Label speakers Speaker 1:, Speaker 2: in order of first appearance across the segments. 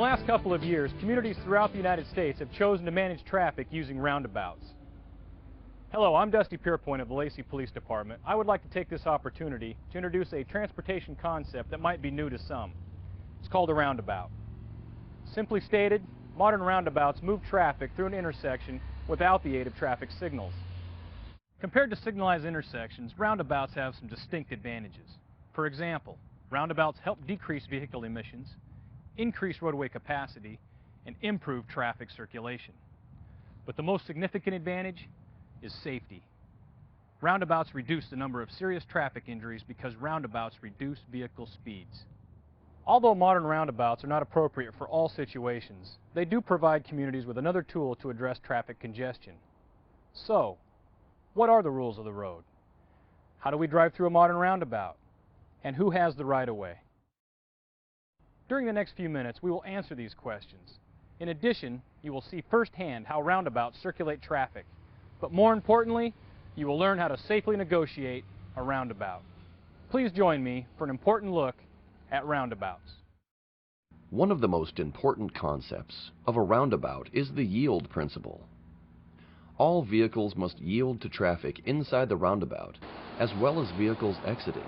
Speaker 1: In the last couple of years, communities throughout the United States have chosen to manage traffic using roundabouts. Hello, I'm Dusty Pierpoint of the Lacey Police Department. I would like to take this opportunity to introduce a transportation concept that might be new to some. It's called a roundabout. Simply stated, modern roundabouts move traffic through an intersection without the aid of traffic signals. Compared to signalized intersections, roundabouts have some distinct advantages. For example, roundabouts help decrease vehicle emissions, increase roadway capacity, and improve traffic circulation. But the most significant advantage is safety. Roundabouts reduce the number of serious traffic injuries because roundabouts reduce vehicle speeds. Although modern roundabouts are not appropriate for all situations, they do provide communities with another tool to address traffic congestion. So, what are the rules of the road? How do we drive through a modern roundabout? And who has the right-of-way? During the next few minutes, we will answer these questions. In addition, you will see firsthand how roundabouts circulate traffic. But more importantly, you will learn how to safely negotiate a roundabout. Please join me for an important look at roundabouts.
Speaker 2: One of the most important concepts of a roundabout is the yield principle. All vehicles must yield to traffic inside the roundabout, as well as vehicles exiting.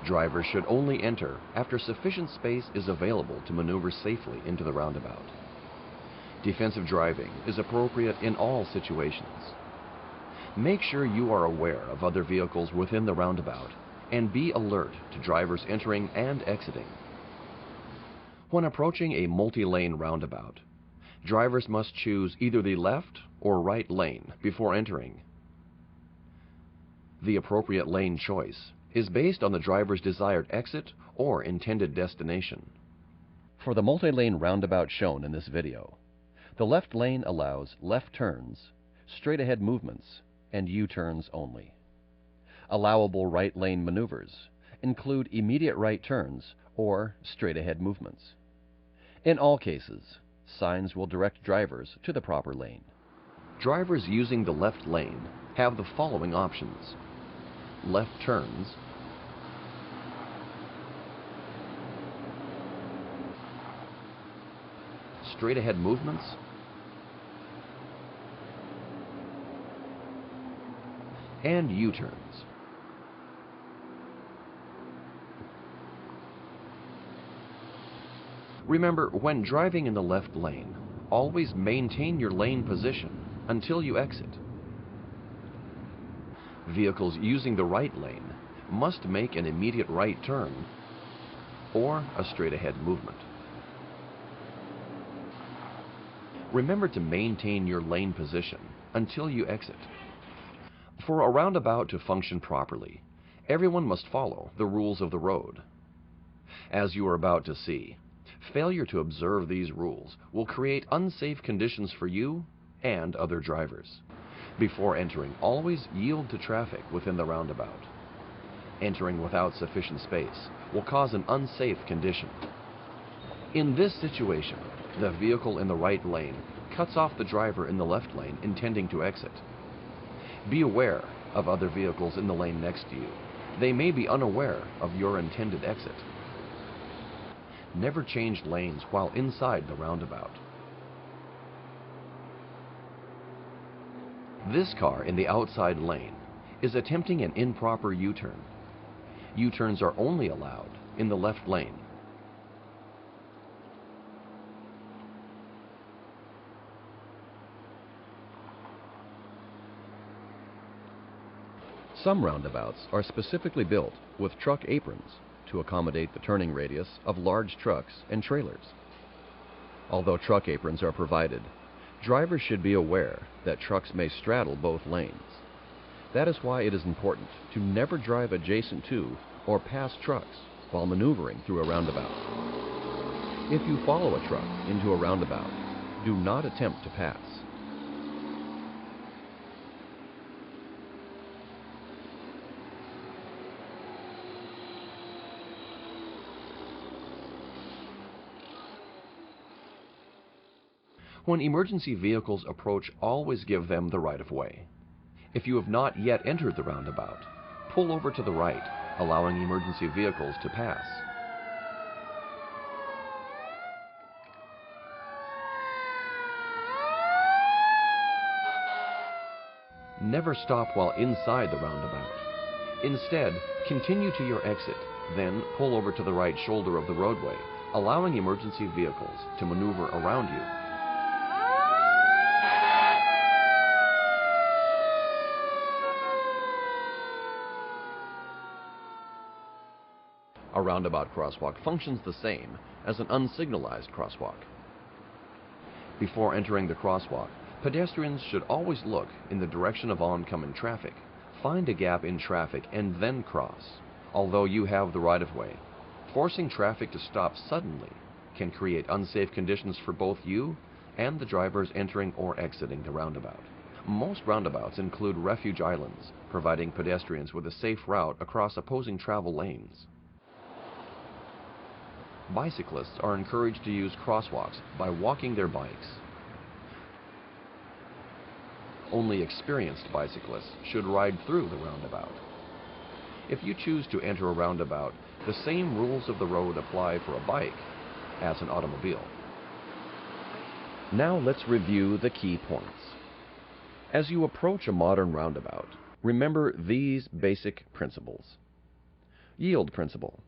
Speaker 2: Drivers should only enter after sufficient space is available to maneuver safely into the roundabout. Defensive driving is appropriate in all situations. Make sure you are aware of other vehicles within the roundabout and be alert to drivers entering and exiting. When approaching a multi-lane roundabout, drivers must choose either the left or right lane before entering. The appropriate lane choice is based on the driver's desired exit or intended destination. For the multi-lane roundabout shown in this video, the left lane allows left turns, straight-ahead movements, and U-turns only. Allowable right lane maneuvers include immediate right turns or straight-ahead movements. In all cases, signs will direct drivers to the proper lane. Drivers using the left lane have the following options: left turns, straight-ahead movements, and U-turns. Remember, when driving in the left lane, always maintain your lane position until you exit. Vehicles using the right lane must make an immediate right turn or a straight-ahead movement. Remember to maintain your lane position until you exit. For a roundabout to function properly, everyone must follow the rules of the road. As you are about to see, failure to observe these rules will create unsafe conditions for you and other drivers. Before entering, always yield to traffic within the roundabout. Entering without sufficient space will cause an unsafe condition. In this situation, the vehicle in the right lane cuts off the driver in the left lane intending to exit. Be aware of other vehicles in the lane next to you. They may be unaware of your intended exit. Never change lanes while inside the roundabout. This car in the outside lane is attempting an improper U-turn. U-turns are only allowed in the left lane. Some roundabouts are specifically built with truck aprons to accommodate the turning radius of large trucks and trailers. Although truck aprons are provided, drivers should be aware that trucks may straddle both lanes. That is why it is important to never drive adjacent to or past trucks while maneuvering through a roundabout. If you follow a truck into a roundabout, do not attempt to pass. When emergency vehicles approach, always give them the right-of-way. If you have not yet entered the roundabout, pull over to the right, allowing emergency vehicles to pass. Never stop while inside the roundabout. Instead, continue to your exit, then pull over to the right shoulder of the roadway, allowing emergency vehicles to maneuver around you. A roundabout crosswalk functions the same as an unsignalized crosswalk. Before entering the crosswalk, pedestrians should always look in the direction of oncoming traffic, find a gap in traffic, and then cross. Although you have the right-of-way, forcing traffic to stop suddenly can create unsafe conditions for both you and the drivers entering or exiting the roundabout. Most roundabouts include refuge islands, providing pedestrians with a safe route across opposing travel lanes. Bicyclists are encouraged to use crosswalks by walking their bikes. Only experienced bicyclists should ride through the roundabout. If you choose to enter a roundabout, the same rules of the road apply for a bike as an automobile. Now let's review the key points. As you approach a modern roundabout, remember these basic principles. Yield principle.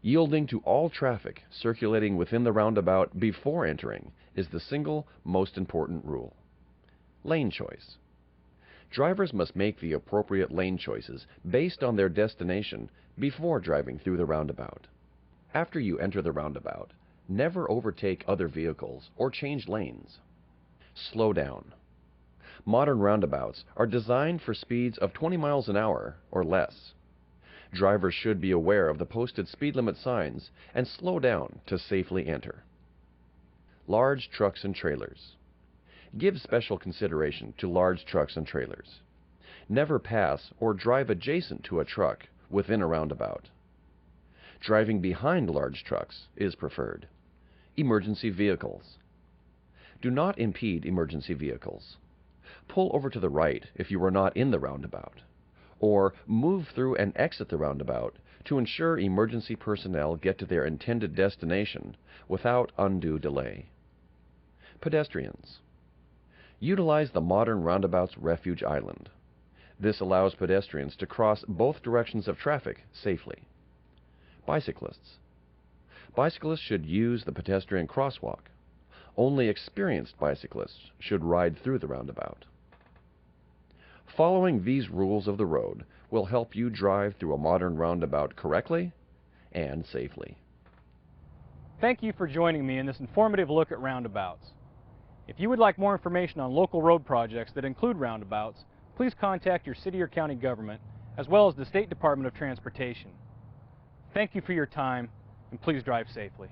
Speaker 2: Yielding to all traffic circulating within the roundabout before entering is the single most important rule. Lane choice. Drivers must make the appropriate lane choices based on their destination before driving through the roundabout. After you enter the roundabout, never overtake other vehicles or change lanes. Slow down. Modern roundabouts are designed for speeds of 20 miles an hour or less. Drivers should be aware of the posted speed limit signs and slow down to safely enter. Large trucks and trailers. Give special consideration to large trucks and trailers. Never pass or drive adjacent to a truck within a roundabout. Driving behind large trucks is preferred. Emergency vehicles. Do not impede emergency vehicles. Pull over to the right if you are not in the roundabout, or move through and exit the roundabout to ensure emergency personnel get to their intended destination without undue delay. Pedestrians. Utilize the modern roundabout's refuge island. This allows pedestrians to cross both directions of traffic safely. Bicyclists. Bicyclists should use the pedestrian crosswalk. Only experienced bicyclists should ride through the roundabout. Following these rules of the road will help you drive through a modern roundabout correctly and safely.
Speaker 1: Thank you for joining me in this informative look at roundabouts. If you would like more information on local road projects that include roundabouts, please contact your city or county government, as well as the State Department of Transportation. Thank you for your time, and please drive safely.